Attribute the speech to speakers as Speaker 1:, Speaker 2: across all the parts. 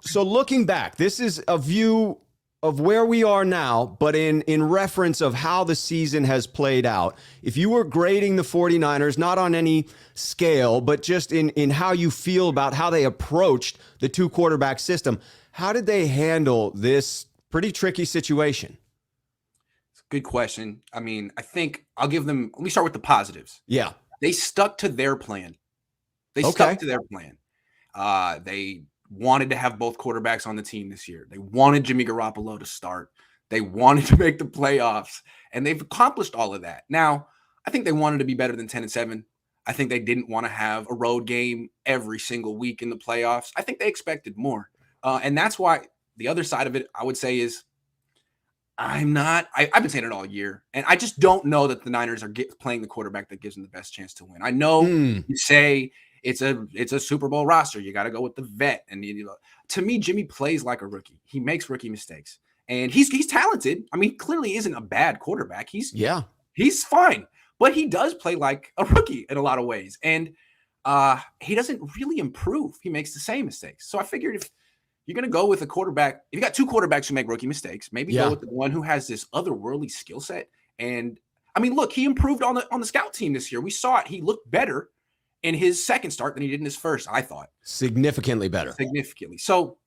Speaker 1: So looking back, this is a view of where we are now, but in reference of how the season has played out. If you were grading the 49ers, not on any scale, but just in how you feel about how they approached the two quarterback system, how did they handle this pretty tricky situation?
Speaker 2: It's a good question. I mean, I think I'll give them, let me start with the positives.
Speaker 1: Yeah.
Speaker 2: They stuck to their plan. They
Speaker 1: Okay.
Speaker 2: stuck to their plan. They wanted to have both quarterbacks on the team this year. They wanted Jimmy Garoppolo to start. They wanted to make the playoffs, and they've accomplished all of that. Now, I think they wanted to be better than 10-7. I think they didn't want to have a road game every single week in the playoffs. I think they expected more. And that's why the other side of it, I would say, is I've been saying it all year, and I just don't know that the Niners are playing the quarterback that gives them the best chance to win. I know you say it's a Super Bowl roster. You got to go with the vet. And to me, Jimmy plays like a rookie. He makes rookie mistakes, and he's talented. I mean, clearly isn't a bad quarterback. He's fine, but he does play like a rookie in a lot of ways, and he doesn't really improve. He makes the same mistakes. So I figured if you're going to go with a quarterback, if you got two quarterbacks who make rookie mistakes, maybe go with the one who has this otherworldly skill set. And I mean, look, he improved on the scout team this year. We saw it. He looked better in his second start than he did in his first, I thought.
Speaker 1: Significantly better.
Speaker 2: Significantly. So,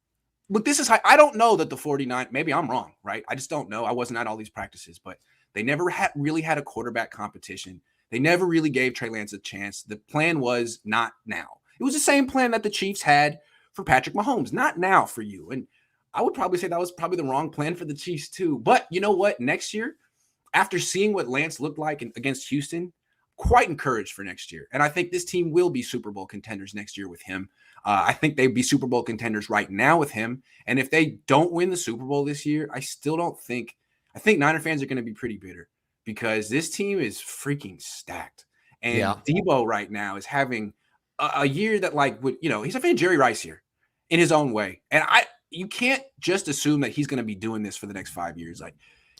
Speaker 2: look, this is how I don't know that the 49, maybe I'm wrong, right? I just don't know. I wasn't at all these practices, but they never really had a quarterback competition. They never really gave Trey Lance a chance. The plan was not now. It was the same plan that the Chiefs had for Patrick Mahomes, not now for you. And I would probably say that was probably the wrong plan for the Chiefs too. But you know what? Next year, after seeing what Lance looked like against Houston, quite encouraged for next year. And I think this team will be Super Bowl contenders next year with him. I think they'd be Super Bowl contenders right now with him. And if they don't win the Super Bowl this year, I think Niner fans are going to be pretty bitter because this team is freaking stacked. And Debo right now is having a year that he's a Jerry Rice here in his own way. And you can't just assume that he's going to be doing this for the next 5 years. Like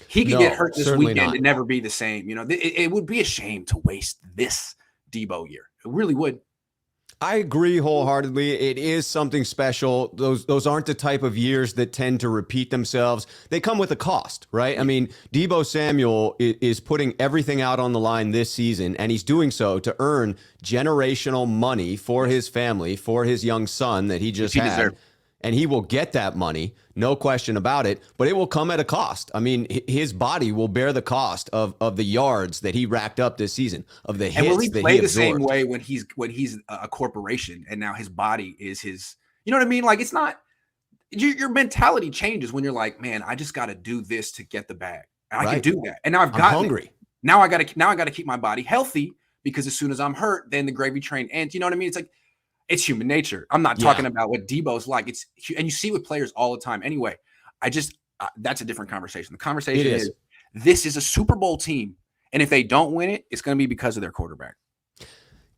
Speaker 2: he could get hurt this weekend and never be the same. It would be a shame to waste this Debo year. It really would.
Speaker 1: I agree wholeheartedly. It is something special. Those aren't the type of years that tend to repeat themselves. They come with a cost, right? I mean, Debo Samuel is putting everything out on the line this season, and he's doing so to earn generational money for his family, for his young son that he just had. And he will get that money, no question about it, but it will come at a cost. I mean, his body will bear the cost of the yards that he racked up this season, of the hits that he absorbed. And will he play the same
Speaker 2: way when he's a corporation and now his body is his, you know what I mean? Like, it's not, your mentality changes when you're like, man, I just got to do this to get the bag. And I can do that. And now I'm hungry. Now I got to keep my body healthy because as soon as I'm hurt, then the gravy train ends. You know what I mean? It's like, it's human nature. I'm not talking about what Debo's like. And you see with players all the time. Anyway, that's a different conversation. The conversation is this is a Super Bowl team. And if they don't win it, it's going to be because of their quarterback.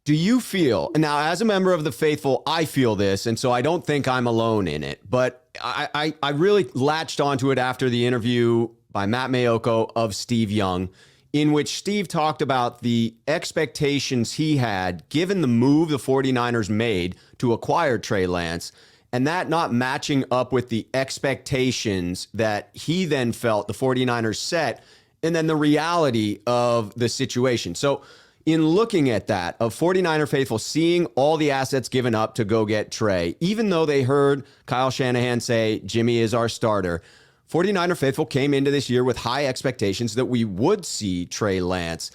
Speaker 1: Do you feel, now as a member of the faithful, I feel this, and so I don't think I'm alone in it, but I really latched onto it after the interview by Matt Mayoko of Steve Young, in which Steve talked about the expectations he had given the move the 49ers made to acquire Trey Lance, and that not matching up with the expectations that he then felt the 49ers set, and then the reality of the situation. So in looking at that, of 49er faithful seeing all the assets given up to go get Trey, even though they heard Kyle Shanahan say Jimmy is our starter, 49er faithful came into this year with high expectations that we would see Trey Lance.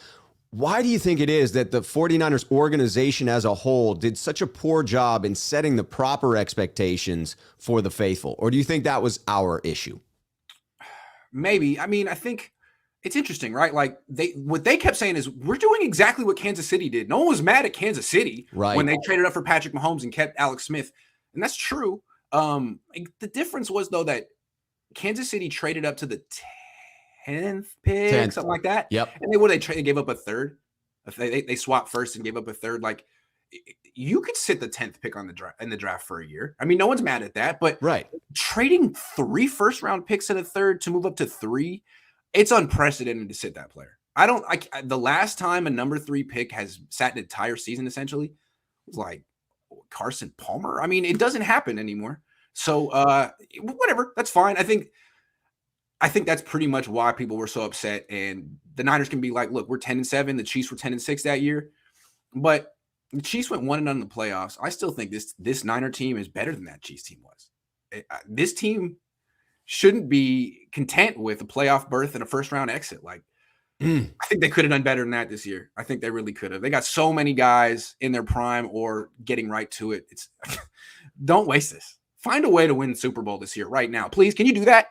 Speaker 1: Why do you think it is that the 49ers organization as a whole did such a poor job in setting the proper expectations for the faithful? Or do you think that was our issue?
Speaker 2: Maybe. I mean, I think it's interesting, right? Like what they kept saying is we're doing exactly what Kansas City did. No one was mad at Kansas City when they traded up for Patrick Mahomes and kept Alex Smith. And that's true. The difference was, though, that Kansas City traded up to the 10th pick, something like that.
Speaker 1: Yep.
Speaker 2: And they gave up a third. They swapped first and gave up a third. Like, you could sit the 10th pick in the draft for a year. I mean, no one's mad at that. But trading 3 first-round picks and a third to move up to 3, it's unprecedented to sit that player. The last time a number 3 pick has sat an entire season essentially was like Carson Palmer. I mean, it doesn't happen anymore. So whatever, that's fine. I think that's pretty much why people were so upset. And the Niners can be like, look, we're 10-7. The Chiefs were 10-6 that year, but the Chiefs went 1-0 in the playoffs. I still think this Niner team is better than that Chiefs team was. This team shouldn't be content with a playoff berth and a first round exit. Like, I think they could have done better than that this year. I think they really could have. They got so many guys in their prime or getting right to it. It's don't waste this. Find a way to win the Super Bowl this year right now. Please, can you do that?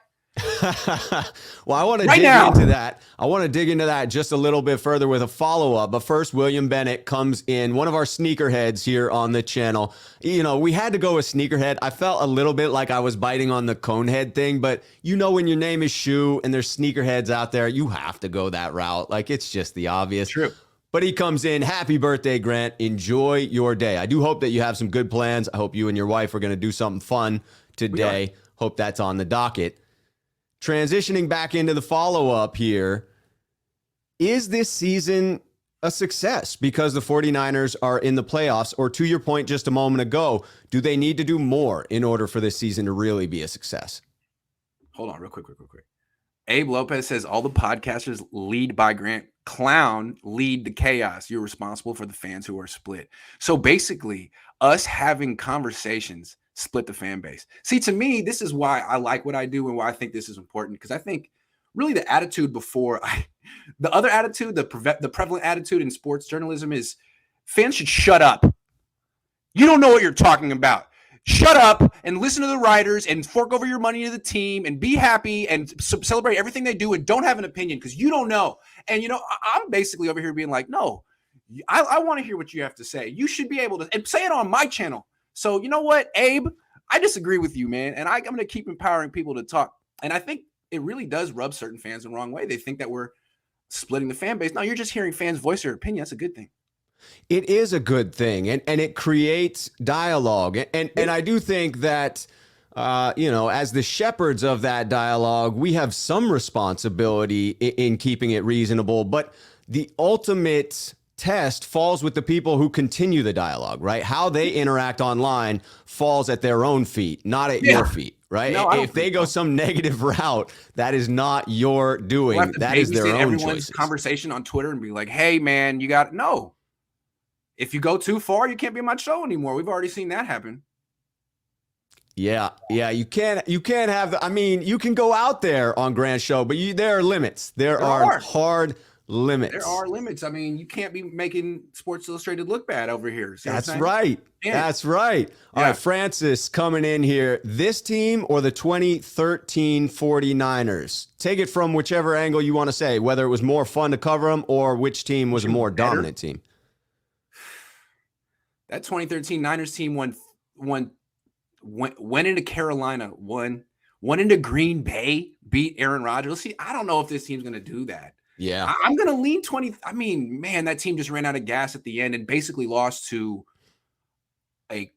Speaker 1: Well, I want to dig into that. I want to dig into that just a little bit further with a follow-up. But first, William Bennett comes in, one of our sneakerheads here on the channel. You know, we had to go with sneakerhead. I felt a little bit like I was biting on the Conehead thing, but you know, when your name is Schuh and there's sneakerheads out there, you have to go that route. Like, it's just the obvious.
Speaker 2: True.
Speaker 1: But he comes in, happy birthday, Grant. Enjoy your day. I do hope that you have some good plans. I hope you and your wife are going to do something fun today. Hope that's on the docket. Transitioning back into the follow-up here, is this season a success because the 49ers are in the playoffs? Or to your point just a moment ago, do they need to do more in order for this season to really be a success?
Speaker 2: Hold on real quick. Abe Lopez says, all the podcasters lead by Grant. Clown lead the chaos. You're responsible for the fans who are split. So basically, us having conversations split the fan base. See, to me, this is why I like what I do and why I think this is important, because I think really the attitude the other attitude, the prevalent attitude in sports journalism is fans should shut up. You don't know what you're talking about. Shut up and listen to the writers and fork over your money to the team and be happy and celebrate everything they do and don't have an opinion because you don't know. And, you know, I'm basically over here being like, no, I want to hear what you have to say. You should be able to and say it on my channel. So, you know what, Abe, I disagree with you, man. And I'm going to keep empowering people to talk. And I think it really does rub certain fans the wrong way. They think that we're splitting the fan base. No, you're just hearing fans voice their opinion. That's a good thing.
Speaker 1: It is a good thing, and it creates dialogue. And I do think that, you know, as the shepherds of that dialogue, we have some responsibility in keeping it reasonable. But the ultimate test falls with the people who continue the dialogue, right? How they interact online falls at their own feet, not at your feet, right? No, if they go some negative route, that is not your doing. That is their own choices.
Speaker 2: Conversation on Twitter and be like, hey, man, you got no. If you go too far, you can't be on my show anymore. We've already seen that happen.
Speaker 1: Yeah, you can't have I mean, you can go out there on Grant's show, but there are limits. There are hard limits.
Speaker 2: There are limits. I mean, you can't be making Sports Illustrated look bad over here.
Speaker 1: That's right. Yeah. That's right. All right, Francis coming in here. This team or the 2013 49ers? Take it from whichever angle you want to say, whether it was more fun to cover them or which team was a more dominant team.
Speaker 2: That 2013 Niners team went into Carolina, won into Green Bay, beat Aaron Rodgers. Let's see, I don't know if this team's going to do that.
Speaker 1: Yeah.
Speaker 2: I'm going to lean 20. I mean, man, that team just ran out of gas at the end and basically lost to an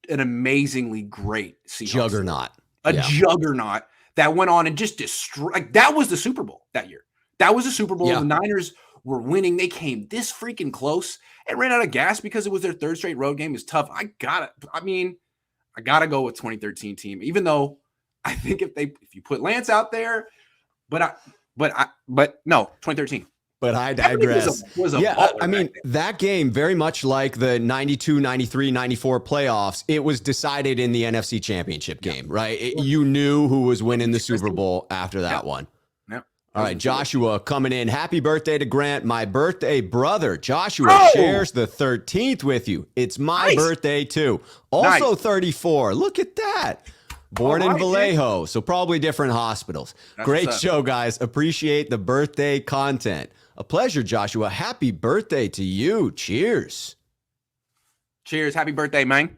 Speaker 2: amazingly great Seahawks
Speaker 1: juggernaut.
Speaker 2: Juggernaut that went on and just destroyed. Like, that was the Super Bowl that year. That was the Super Bowl. Yeah. The Niners were winning. They came this freaking close and ran out of gas because it was their third straight road game. It's tough. I gotta go with 2013 team, even though I think if you put Lance out there, but no, 2013.
Speaker 1: But I digress. I mean, that game, very much like the 92, 93, 94 playoffs, it was decided in the NFC Championship game, right? You knew who was winning the Super Bowl after that one. All right, Joshua coming in. Happy birthday to Grant. My birthday brother, Joshua, shares the 13th with you. It's my birthday, too. Also 34. Look at that. Born in Vallejo, so probably different hospitals. Great show, guys. Appreciate the birthday content. A pleasure, Joshua. Happy birthday to you. Cheers.
Speaker 2: Cheers. Happy birthday, man.